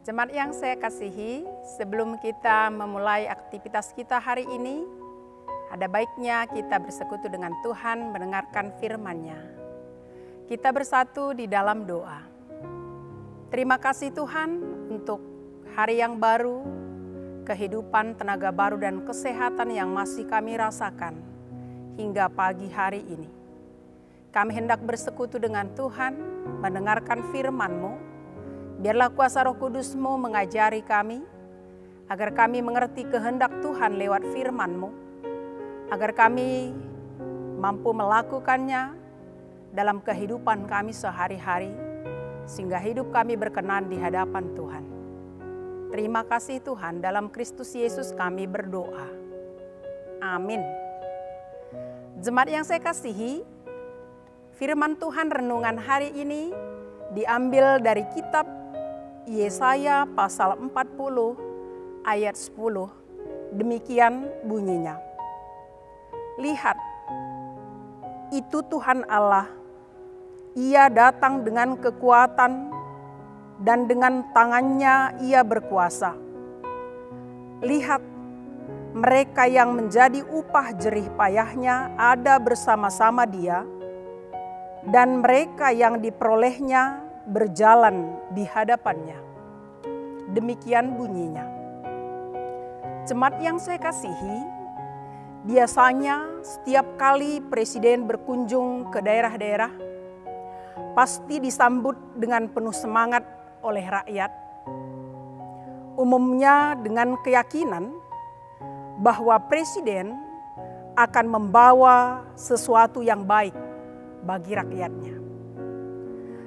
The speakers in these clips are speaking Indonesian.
Jemaat yang saya kasihi, sebelum kita memulai aktivitas kita hari ini, ada baiknya kita bersekutu dengan Tuhan mendengarkan firman-Nya. Kita bersatu di dalam doa. Terima kasih Tuhan untuk hari yang baru, kehidupan, tenaga baru dan kesehatan yang masih kami rasakan hingga pagi hari ini. Kami hendak bersekutu dengan Tuhan, mendengarkan firman-Mu. Biarlah kuasa Roh Kudus-Mu mengajari kami, agar kami mengerti kehendak Tuhan lewat firman-Mu, agar kami mampu melakukannya dalam kehidupan kami sehari-hari, sehingga hidup kami berkenan di hadapan Tuhan. Terima kasih Tuhan, dalam Kristus Yesus kami berdoa. Amin. Jemaat yang saya kasihi, firman Tuhan renungan hari ini diambil dari kitab Yesaya pasal 40 ayat 10. Demikian bunyinya. Lihat, itu Tuhan Allah, Ia datang dengan kekuatan dan dengan tangannya Ia berkuasa. Lihat, mereka yang menjadi upah jerih payahnya ada bersama-sama Dia, dan mereka yang diperolehnya berjalan di hadapannya. Demikian bunyinya. Jemaat yang saya kasihi, biasanya setiap kali presiden berkunjung ke daerah-daerah, pasti disambut dengan penuh semangat oleh rakyat. Umumnya dengan keyakinan bahwa presiden akan membawa sesuatu yang baik bagi rakyatnya.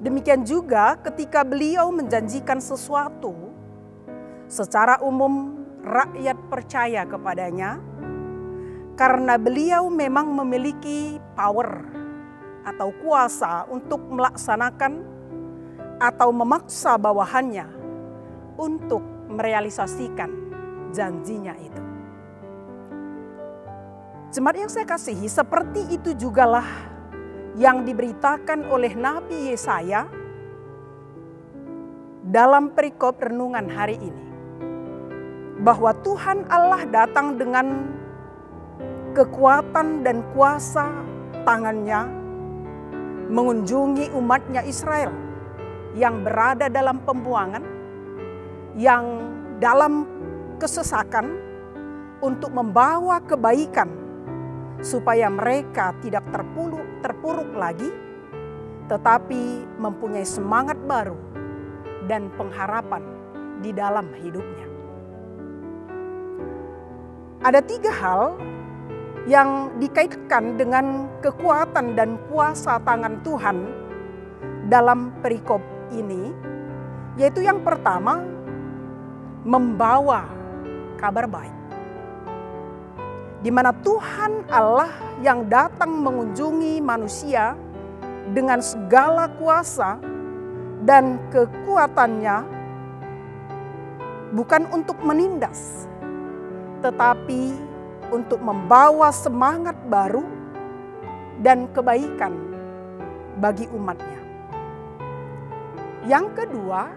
Demikian juga ketika beliau menjanjikan sesuatu, secara umum rakyat percaya kepadanya karena beliau memang memiliki power atau kuasa untuk melaksanakan atau memaksa bawahannya untuk merealisasikan janjinya itu. Jemaat yang saya kasihi, seperti itu jugalah yang diberitakan oleh Nabi Yesaya dalam perikop renungan hari ini. Bahwa Tuhan Allah datang dengan kekuatan dan kuasa tangannya mengunjungi umatnya Israel yang berada dalam pembuangan, yang dalam kesesakan, untuk membawa kebaikan supaya mereka tidak terpuruk lagi, tetapi mempunyai semangat baru dan pengharapan di dalam hidupnya. Ada 3 hal yang dikaitkan dengan kekuatan dan kuasa tangan Tuhan dalam perikop ini, yaitu yang pertama, membawa kabar baik. Di mana Tuhan Allah yang datang mengunjungi manusia dengan segala kuasa dan kekuatannya, bukan untuk menindas, tetapi untuk membawa semangat baru dan kebaikan bagi umatnya. Yang kedua,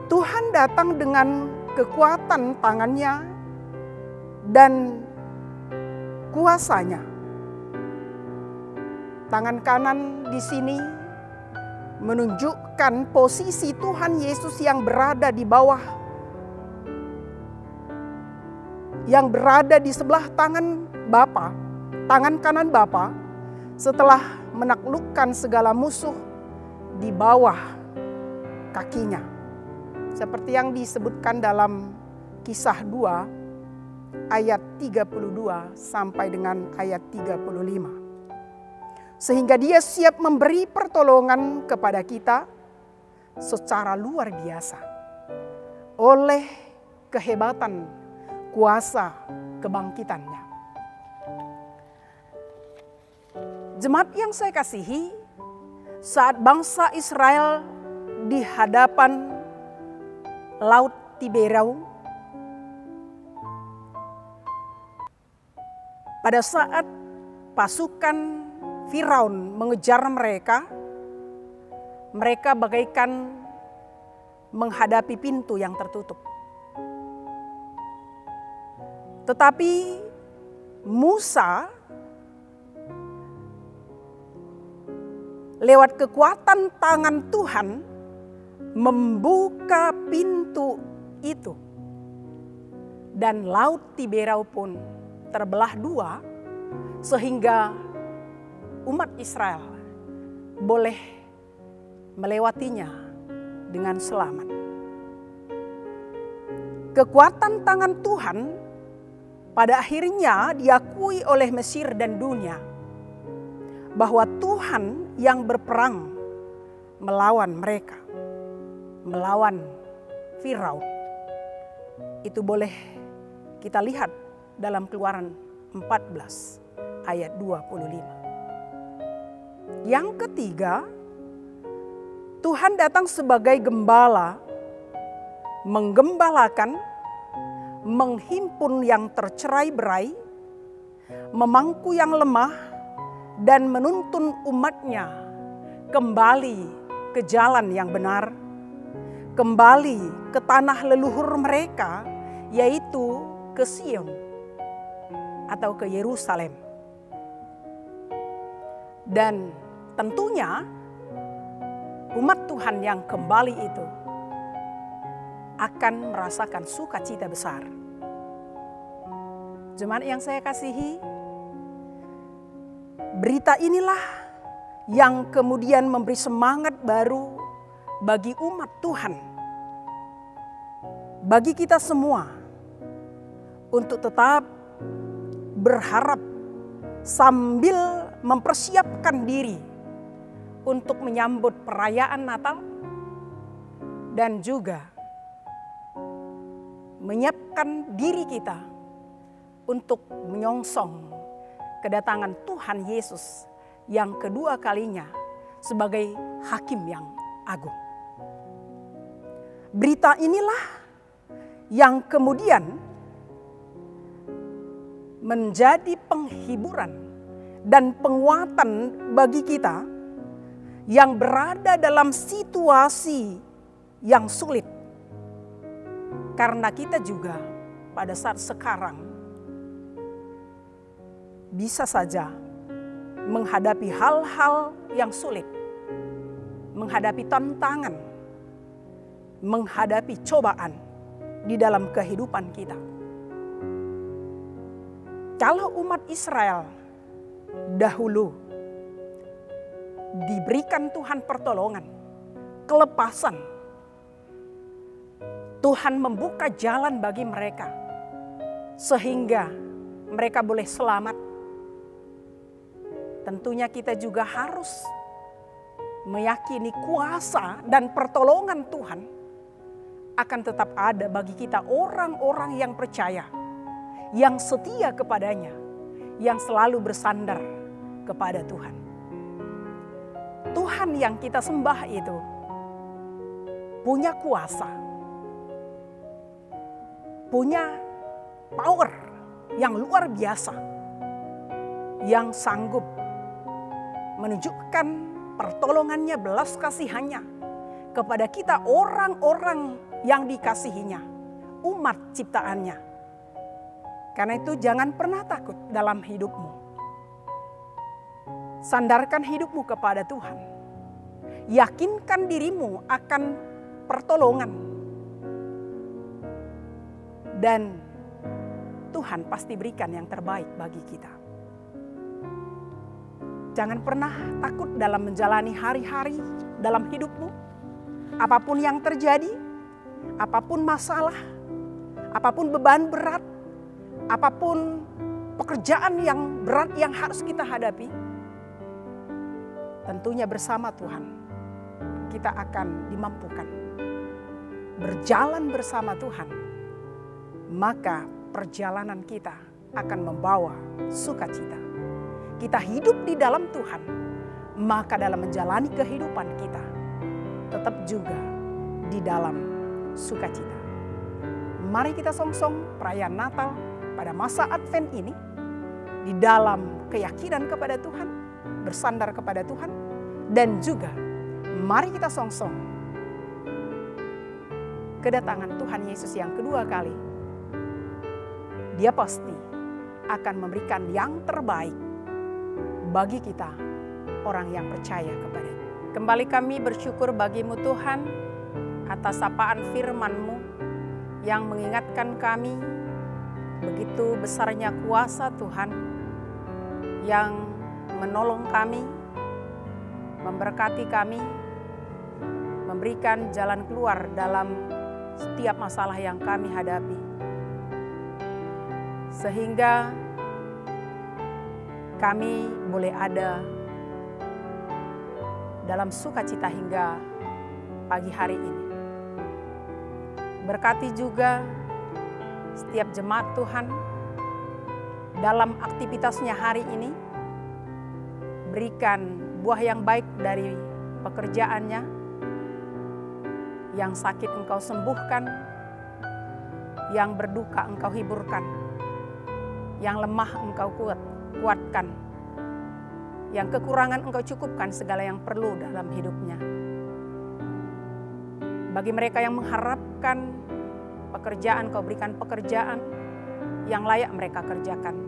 Tuhan datang dengan kekuatan tangannya dan kuasanya. Tangan kanan di sini menunjukkan posisi Tuhan Yesus yang berada di bawah, yang berada di sebelah tangan Bapa, tangan kanan Bapa, setelah menaklukkan segala musuh di bawah kakinya. Seperti yang disebutkan dalam Kisah 2 ayat 32 sampai dengan ayat 35. Sehingga Dia siap memberi pertolongan kepada kita secara luar biasa oleh kehebatan kuasa kebangkitannya. Jemaat yang saya kasihi, saat bangsa Israel di hadapan Laut Tiberau, pada saat pasukan Firaun mengejar mereka, mereka bagaikan menghadapi pintu yang tertutup. Tetapi Musa lewat kekuatan tangan Tuhan membuka pintu itu. Dan laut Tiberau pun terbelah dua sehingga umat Israel boleh melewatinya dengan selamat. Kekuatan tangan Tuhan pada akhirnya diakui oleh Mesir dan dunia bahwa Tuhan yang berperang melawan mereka, melawan Firaun. Itu boleh kita lihat dalam Keluaran 14 ayat 25. Yang ketiga, Tuhan datang sebagai gembala, menggembalakan, menghimpun yang tercerai-berai, memangku yang lemah, dan menuntun umatnya kembali ke jalan yang benar, kembali ke tanah leluhur mereka, yaitu ke Sion atau ke Yerusalem. Dan tentunya umat Tuhan yang kembali itu akan merasakan sukacita besar. Jemaat yang saya kasihi, berita inilah yang kemudian memberi semangat baru bagi umat Tuhan, bagi kita semua, untuk tetap berharap sambil mempersiapkan diri untuk menyambut perayaan Natal dan juga menyiapkan diri kita untuk menyongsong kedatangan Tuhan Yesus yang kedua kalinya sebagai hakim yang agung. Berita inilah yang kemudian menjadi penghiburan dan penguatan bagi kita yang berada dalam situasi yang sulit. Karena kita juga pada saat sekarang bisa saja menghadapi hal-hal yang sulit, menghadapi tantangan, menghadapi cobaan di dalam kehidupan kita. Kalau umat Israel dahulu diberikan Tuhan pertolongan, kelepasan, Tuhan membuka jalan bagi mereka sehingga mereka boleh selamat. Tentunya kita juga harus meyakini kuasa dan pertolongan Tuhan akan tetap ada bagi kita, orang-orang yang percaya, yang setia kepadanya, yang selalu bersandar kepada Tuhan. Tuhan yang kita sembah itu punya kuasa, punya power yang luar biasa, yang sanggup menunjukkan pertolongannya, belas kasihannya kepada kita, orang-orang yang dikasihinya, umat ciptaannya. Karena itu jangan pernah takut dalam hidupmu. Sandarkan hidupmu kepada Tuhan. Yakinkan dirimu akan pertolongan. Dan Tuhan pasti berikan yang terbaik bagi kita. Jangan pernah takut dalam menjalani hari-hari dalam hidupmu. Apapun yang terjadi, apapun masalah, apapun beban berat, apapun pekerjaan yang berat yang harus kita hadapi, tentunya bersama Tuhan kita akan dimampukan. Berjalan bersama Tuhan, maka perjalanan kita akan membawa sukacita. Kita hidup di dalam Tuhan, maka dalam menjalani kehidupan kita tetap juga di dalam sukacita. Mari kita songsong perayaan Natal pada masa Advent ini di dalam keyakinan kepada Tuhan, bersandar kepada Tuhan, dan juga mari kita songsong kedatangan Tuhan Yesus yang kedua kali, Dia pasti akan memberikan yang terbaik bagi kita, orang yang percaya kepada-Nya. Kembali kami bersyukur bagi-Mu Tuhan atas sapaan firman-Mu yang mengingatkan kami begitu besarnya kuasa Tuhan yang menolong kami, memberkati kami, memberikan jalan keluar dalam setiap masalah yang kami hadapi. Sehingga kami boleh ada dalam sukacita hingga pagi hari ini. Berkati juga setiap jemaat Tuhan dalam aktivitasnya hari ini. Berikan buah yang baik dari pekerjaannya. Yang sakit Engkau sembuhkan, yang berduka Engkau hiburkan, yang lemah Engkau kuatkan, yang kekurangan Engkau cukupkan segala yang perlu dalam hidupnya. Bagi mereka yang mengharapkan pekerjaan, Engkau berikan pekerjaan yang layak mereka kerjakan.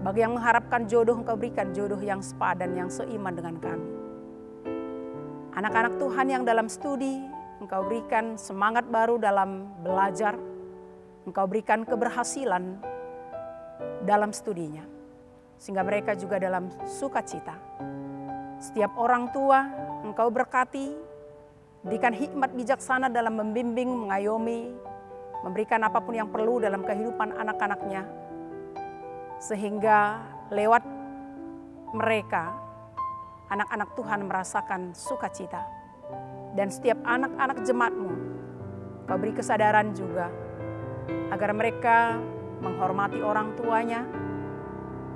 Bagi yang mengharapkan jodoh, Engkau berikan jodoh yang sepadan, yang seiman dengan kami. Anak-anak Tuhan yang dalam studi, Engkau berikan semangat baru dalam belajar. Engkau berikan keberhasilan dalam studinya. Sehingga mereka juga dalam sukacita. Setiap orang tua Engkau berkati, berikan hikmat bijaksana dalam membimbing, mengayomi, memberikan apapun yang perlu dalam kehidupan anak-anaknya. Sehingga lewat mereka, anak-anak Tuhan merasakan sukacita. Dan setiap anak-anak jemaat-Mu, Kau beri kesadaran juga, agar mereka menghormati orang tuanya,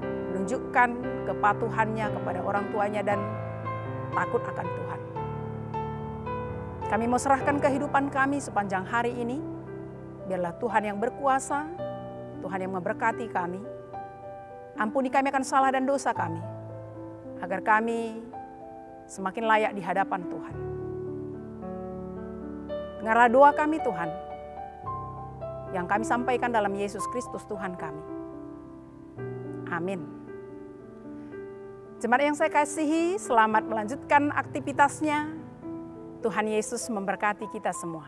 menunjukkan kepatuhannya kepada orang tuanya dan takut akan Tuhan. Kami mau serahkan kehidupan kami sepanjang hari ini, biarlah Tuhan yang berkuasa, Tuhan yang memberkati kami. Ampuni kami akan salah dan dosa kami, agar kami semakin layak di hadapan Tuhan. Dengarlah doa kami Tuhan, yang kami sampaikan dalam Yesus Kristus Tuhan kami. Amin. Jemaat yang saya kasihi, selamat melanjutkan aktivitasnya. Tuhan Yesus memberkati kita semua.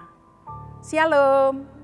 Shalom.